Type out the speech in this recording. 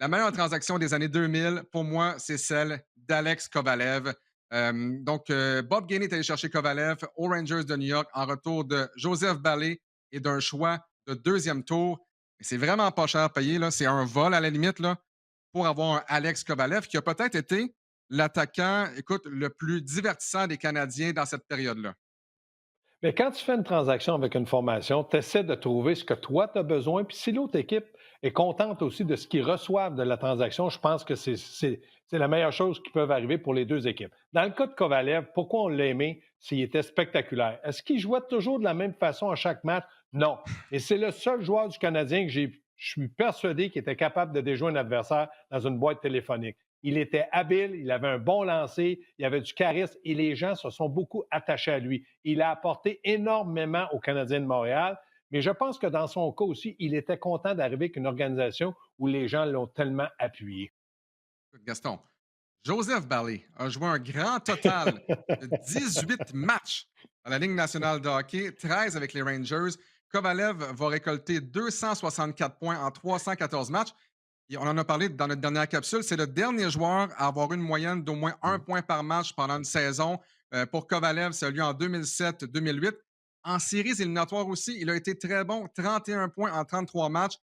La meilleure transaction des années 2000, pour moi, c'est celle d'Alex Kovalev. Bob Gainey est allé chercher Kovalev aux Rangers de New York en retour de Joseph Ballet et d'un choix de deuxième tour. Et c'est vraiment pas cher payé. Là. C'est un vol à la limite là, pour avoir un Alex Kovalev qui a peut-être été l'attaquant, écoute, le plus divertissant des Canadiens dans cette période-là. Mais quand tu fais une transaction avec une formation, tu essaies de trouver ce que toi, tu as besoin. Puis si l'autre équipe est contente aussi de ce qu'ils reçoivent de la transaction, je pense que c'est la meilleure chose qui peut arriver pour les deux équipes. Dans le cas de Kovalev, pourquoi on l'a aimé? S'il était spectaculaire. Est-ce qu'il jouait toujours de la même façon à chaque match? Non. Et c'est le seul joueur du Canadien que je suis persuadé qu'il était capable de déjouer un adversaire dans une boîte téléphonique. Il était habile, il avait un bon lancer, il avait du charisme et les gens se sont beaucoup attachés à lui. Il a apporté énormément aux Canadiens de Montréal, mais je pense que dans son cas aussi, il était content d'arriver avec une organisation où les gens l'ont tellement appuyé. Écoute, Gaston, Joseph Barley a joué un grand total de 18 matchs dans la Ligue nationale de hockey, 13 avec les Rangers. Kovalev va récolter 264 points en 314 matchs. Et on en a parlé dans notre dernière capsule. C'est le dernier joueur à avoir une moyenne d'au moins un point par match pendant une saison. Pour Kovalev, ça a eu lieu en 2007-2008. En séries éliminatoires aussi, il a été très bon, 31 points en 33 matchs.